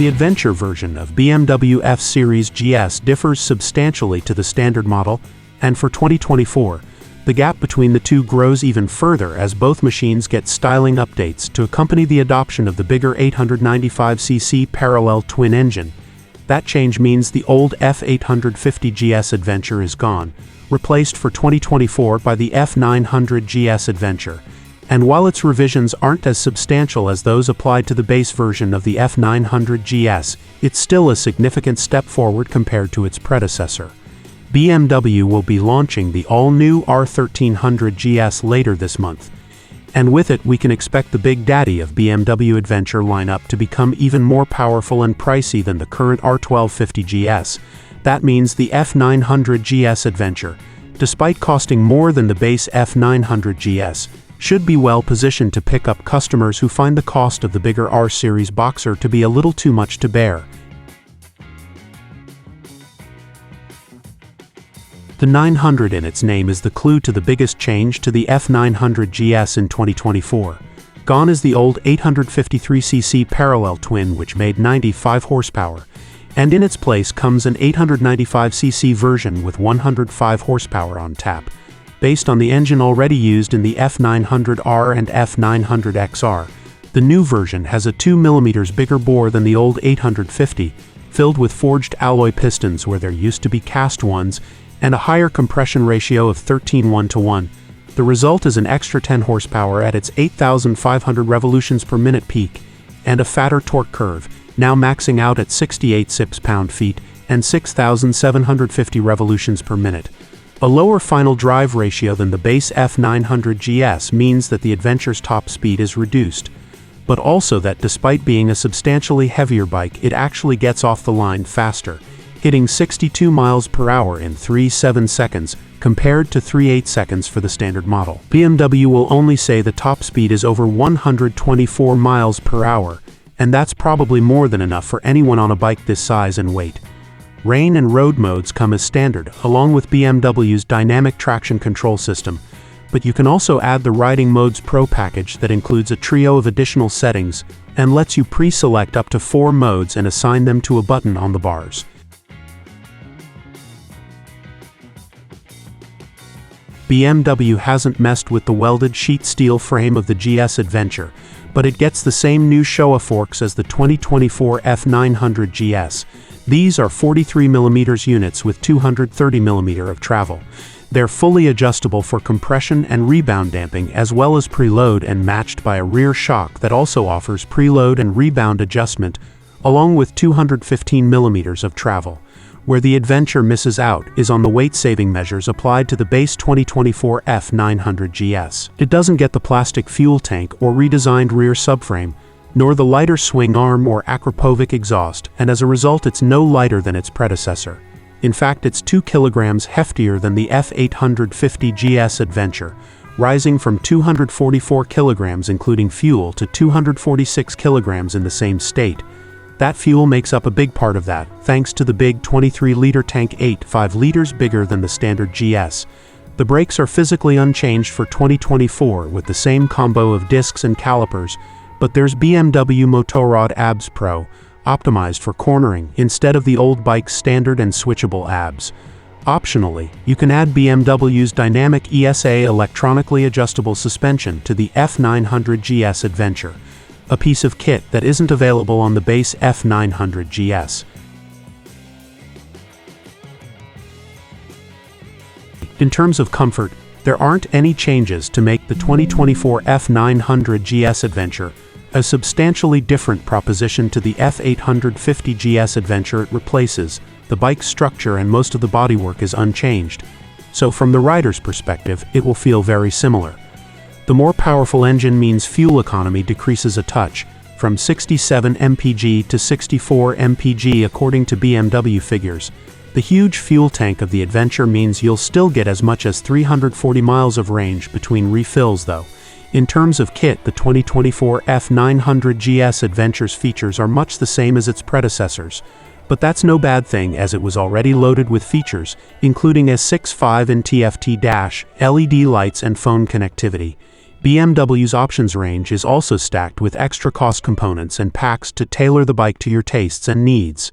The adventure version of BMW F Series GS differs substantially to the standard model, and for 2024, the gap between the two grows even further as both machines get styling updates to accompany the adoption of the bigger 895cc parallel twin engine. That change means the old F850GS Adventure is gone, replaced for 2024 by the F900GS Adventure. And while its revisions aren't as substantial as those applied to the base version of the F900GS, it's still a significant step forward compared to its predecessor. BMW will be launching the all-new R1300GS later this month, and with it we can expect the big daddy of BMW Adventure lineup to become even more powerful and pricey than the current R1250GS. That means the F900GS Adventure, despite costing more than the base F900GS, should be well positioned to pick up customers who find the cost of the bigger R-Series Boxer to be a little too much to bear. The 900 in its name is the clue to the biggest change to the F900GS in 2024. Gone is the old 853cc parallel twin which made 95 horsepower, and in its place comes an 895cc version with 105 horsepower on tap. Based on the engine already used in the F900R and F900XR, the new version has a 2 mm bigger bore than the old 850, filled with forged alloy pistons where there used to be cast ones, and a higher compression ratio of 13:1:1. The result is an extra 10 horsepower at its 8,500 revolutions per minute peak, and a fatter torque curve, now maxing out at 68 sips-pound-feet and 6,750 revolutions per minute. A lower final drive ratio than the base F900GS means that the Adventure's top speed is reduced, but also that despite being a substantially heavier bike, it actually gets off the line faster, hitting 62 miles per hour in 3.7 seconds compared to 3.8 seconds for the standard model. BMW will only say the top speed is over 124 miles per hour, and that's probably more than enough for anyone on a bike this size and weight. Rain and road modes come as standard, along with BMW's dynamic traction control system, but you can also add the Riding Modes Pro package that includes a trio of additional settings and lets you pre-select up to 4 modes and assign them to a button on the bars. BMW hasn't messed with the welded sheet steel frame of the GS Adventure, but it gets the same new Showa forks as the 2024 F900GS. These are 43mm units with 230mm of travel. They're fully adjustable for compression and rebound damping as well as preload and matched by a rear shock that also offers preload and rebound adjustment, along with 215mm of travel. Where the Adventure misses out is on the weight-saving measures applied to the base 2024 F900GS. It doesn't get the plastic fuel tank or redesigned rear subframe, nor the lighter swing arm or Akrapovic exhaust, and as a result it's no lighter than its predecessor. In fact, it's 2 kilograms heftier than the F850GS Adventure, rising from 244 kilograms including fuel to 246 kilograms in the same state. That fuel makes up a big part of that, thanks to the big 23-liter tank 5 liters bigger than the standard GS. The brakes are physically unchanged for 2024 with the same combo of discs and calipers, but there's BMW Motorrad ABS Pro, optimized for cornering instead of the old bike's standard and switchable ABS. Optionally, you can add BMW's dynamic ESA electronically adjustable suspension to the F900GS Adventure, a piece of kit that isn't available on the base F900GS. In terms of comfort, there aren't any changes to make the 2024 F900GS Adventure a substantially different proposition to the F850GS Adventure it replaces. The bike's structure and most of the bodywork is unchanged, so from the rider's perspective, it will feel very similar. The more powerful engine means fuel economy decreases a touch, from 67 mpg to 64 mpg according to BMW figures. The huge fuel tank of the Adventure means you'll still get as much as 340 miles of range between refills though. In terms of kit, the 2024 F900GS Adventure's features are much the same as its predecessors, but that's no bad thing as it was already loaded with features, including a 6.5-in TFT dash, LED lights and phone connectivity. BMW's options range is also stacked with extra cost components and packs to tailor the bike to your tastes and needs.